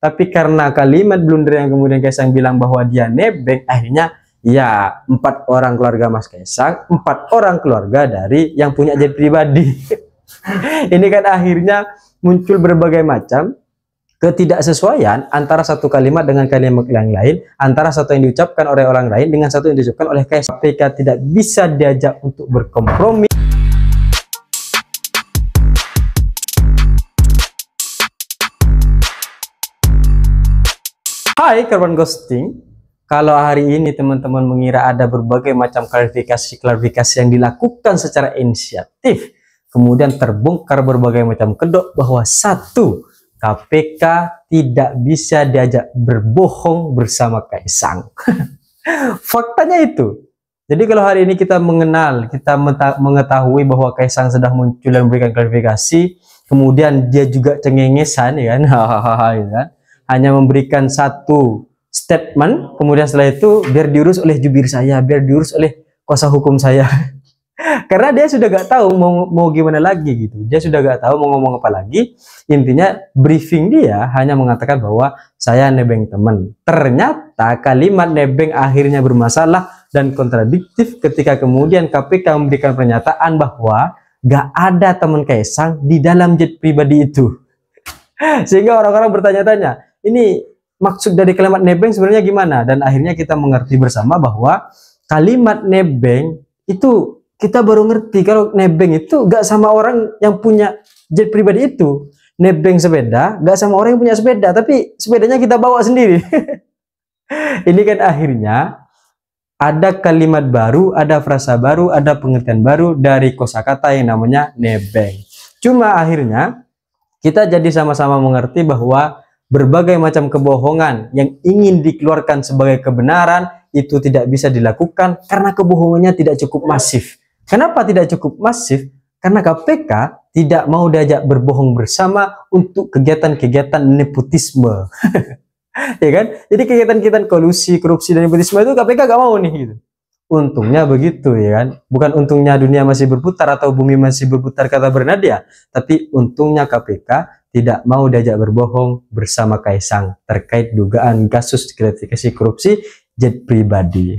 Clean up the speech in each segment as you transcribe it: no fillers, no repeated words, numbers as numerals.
Tapi karena kalimat blunder yang kemudian Kaisang bilang bahwa dia nebeng, akhirnya ya 4 orang keluarga Mas Kaisang, 4 orang keluarga dari yang punya jet pribadi. Ini kan akhirnya muncul berbagai macam ketidaksesuaian antara satu kalimat dengan kalimat yang lain, antara satu yang diucapkan oleh orang lain dengan satu yang diucapkan oleh Kaisang. KPK tidak bisa diajak untuk berkompromi. Hai korban ghosting, kalau hari ini teman-teman mengira ada berbagai macam klarifikasi yang dilakukan secara inisiatif, kemudian terbongkar berbagai macam kedok bahwa satu, KPK tidak bisa diajak berbohong bersama Kaisang. Faktanya itu. Jadi kalau hari ini kita mengetahui bahwa Kaisang sedang muncul dan memberikan klarifikasi, kemudian dia juga cengengesan, ya kan, hanya memberikan satu statement, kemudian setelah itu biar diurus oleh jubir saya, biar diurus oleh kuasa hukum saya. Karena dia sudah gak tahu mau gimana lagi gitu. Dia sudah gak tahu mau ngomong apa lagi. Intinya briefing dia hanya mengatakan bahwa saya nebeng teman. Ternyata kalimat nebeng akhirnya bermasalah dan kontradiktif ketika kemudian KPK memberikan pernyataan bahwa gak ada teman Kaisang di dalam jet pribadi itu. Sehingga orang-orang bertanya-tanya, ini maksud dari kalimat nebeng sebenarnya gimana? Dan akhirnya kita mengerti bersama bahwa kalimat nebeng itu kita baru ngerti kalau nebeng itu gak sama orang yang punya jet pribadi itu. Nebeng sepeda gak sama orang yang punya sepeda, tapi sepedanya kita bawa sendiri. Ini kan akhirnya ada kalimat baru, ada frasa baru, ada pengertian baru dari kosakata yang namanya nebeng. Cuma akhirnya kita jadi sama-sama mengerti bahwa berbagai macam kebohongan yang ingin dikeluarkan sebagai kebenaran itu tidak bisa dilakukan karena kebohongannya tidak cukup masif. Kenapa tidak cukup masif? Karena KPK tidak mau diajak berbohong bersama untuk kegiatan-kegiatan nepotisme. Ya kan? Jadi kegiatan-kegiatan kolusi, korupsi, dan nepotisme itu KPK gak mau nih gitu. Untungnya begitu, ya kan? Bukan untungnya dunia masih berputar atau bumi masih berputar kata Bernadia, tapi untungnya KPK tidak mau diajak berbohong bersama Kaisang terkait dugaan kasus gratifikasi korupsi jet pribadi.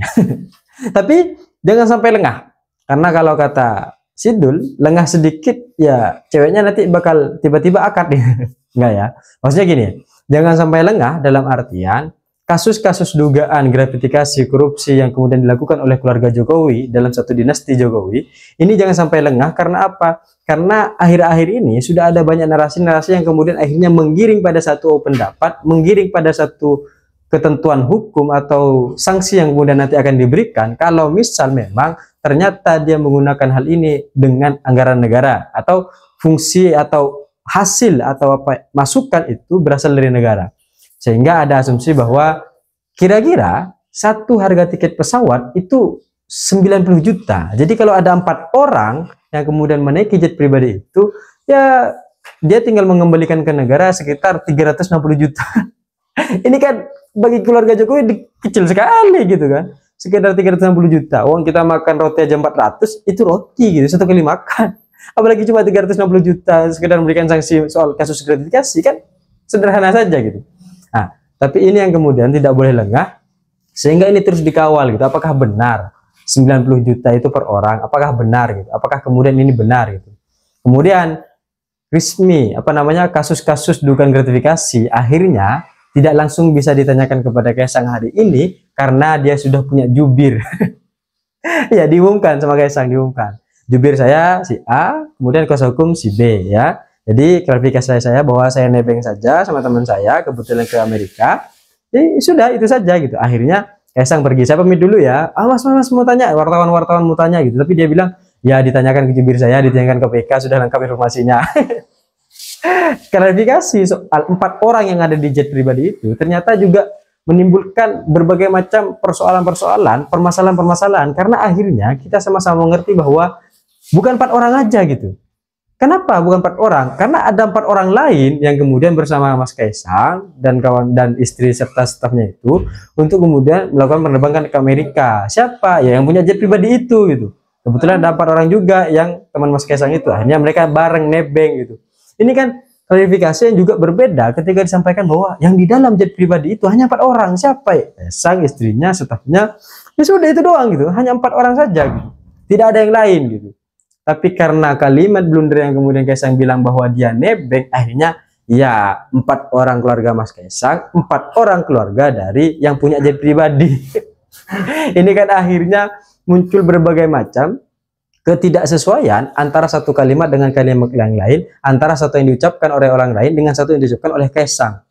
Tapi jangan sampai lengah. Karena kalau kata Sidul, lengah sedikit ya ceweknya nanti bakal tiba-tiba akad. Enggak ya. Maksudnya gini, jangan sampai lengah dalam artian kasus-kasus dugaan gratifikasi korupsi yang kemudian dilakukan oleh keluarga Jokowi dalam satu dinasti Jokowi, ini jangan sampai lengah. Karena apa? Karena akhir-akhir ini sudah ada banyak narasi-narasi yang kemudian akhirnya menggiring pada satu pendapat, menggiring pada satu ketentuan hukum atau sanksi yang kemudian nanti akan diberikan kalau misal memang ternyata dia menggunakan hal ini dengan anggaran negara atau fungsi atau hasil atau apa masukan itu berasal dari negara. Sehingga ada asumsi bahwa kira-kira satu harga tiket pesawat itu 90 juta. Jadi kalau ada 4 orang yang kemudian menaiki jet pribadi itu, ya dia tinggal mengembalikan ke negara sekitar 360 juta. Ini kan bagi keluarga Jokowi kecil sekali gitu kan. Sekitar 360 juta. Uang kita makan roti aja 400, itu roti gitu, satu kali makan. Apalagi cuma 360 juta sekedar memberikan sanksi soal kasus gratifikasi, kan sederhana saja gitu. Nah, tapi ini yang kemudian tidak boleh lengah, sehingga ini terus dikawal gitu. Apakah benar 90 juta itu per orang? Apakah benar gitu? Apakah kemudian ini benar gitu? Kemudian resmi kasus-kasus dugaan gratifikasi akhirnya tidak langsung bisa ditanyakan kepada Kaisang hari ini karena dia sudah punya jubir. Ya, diumumkan sama Kaisang, diumumkan. Jubir saya si A, kemudian kuasa hukum si B, ya. Jadi klarifikasi saya bahwa saya nebeng saja sama teman saya, kebetulan ke Amerika. Jadi sudah itu saja gitu. Akhirnya Kaisang pergi. Saya pamit dulu ya. Ah, mas mau tanya, wartawan mau tanya gitu. Tapi dia bilang, ya ditanyakan ke jubir saya, ditanyakan ke PK, sudah lengkap informasinya. Klarifikasi soal 4 orang yang ada di jet pribadi itu ternyata juga menimbulkan berbagai macam permasalahan karena akhirnya kita sama-sama mengerti bahwa bukan 4 orang aja gitu. Kenapa bukan 4 orang? Karena ada 4 orang lain yang kemudian bersama Mas Kaisang dan kawan dan istri serta stafnya itu untuk kemudian melakukan penerbangan ke Amerika. Siapa? Ya yang punya jet pribadi itu gitu. Kebetulan ada 4 orang juga yang teman Mas Kaisang itu. Akhirnya mereka bareng nebeng gitu. Ini kan klarifikasi yang juga berbeda ketika disampaikan bahwa yang di dalam jet pribadi itu hanya 4 orang. Siapa ya? Kaisang, istrinya, stafnya. Ya sudah itu doang gitu, hanya 4 orang saja gitu. Tidak ada yang lain gitu. Tapi karena kalimat blunder yang kemudian Kaisang bilang bahwa dia nebeng, akhirnya ya 4 orang keluarga Mas Kaisang, 4 orang keluarga dari yang punya jet pribadi. Ini kan akhirnya muncul berbagai macam ketidaksesuaian antara satu kalimat dengan kalimat yang lain, antara satu yang diucapkan oleh orang lain dengan satu yang diucapkan oleh Kaisang.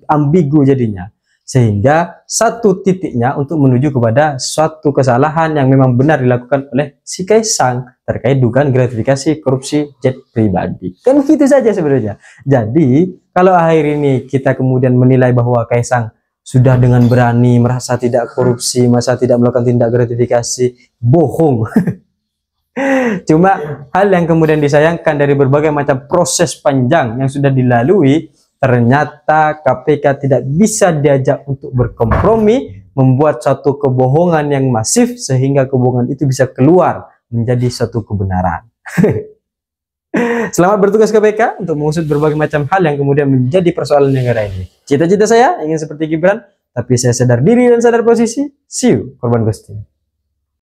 Ambigu jadinya. Sehingga satu titiknya untuk menuju kepada suatu kesalahan yang memang benar dilakukan oleh si Kaisang terkait dugaan gratifikasi korupsi jet pribadi. Kan gitu saja sebenarnya. Jadi, kalau akhir ini kita kemudian menilai bahwa Kaisang sudah dengan berani merasa tidak korupsi, merasa tidak melakukan tindak gratifikasi, bohong. Cuma hal yang kemudian disayangkan dari berbagai macam proses panjang yang sudah dilalui, ternyata KPK tidak bisa diajak untuk berkompromi, membuat suatu kebohongan yang masif sehingga kebohongan itu bisa keluar menjadi suatu kebenaran. Selamat bertugas KPK untuk mengusut berbagai macam hal yang kemudian menjadi persoalan negara ini. Cita-cita saya ingin seperti Gibran, tapi saya sadar diri dan sadar posisi. See you, korban ghosting.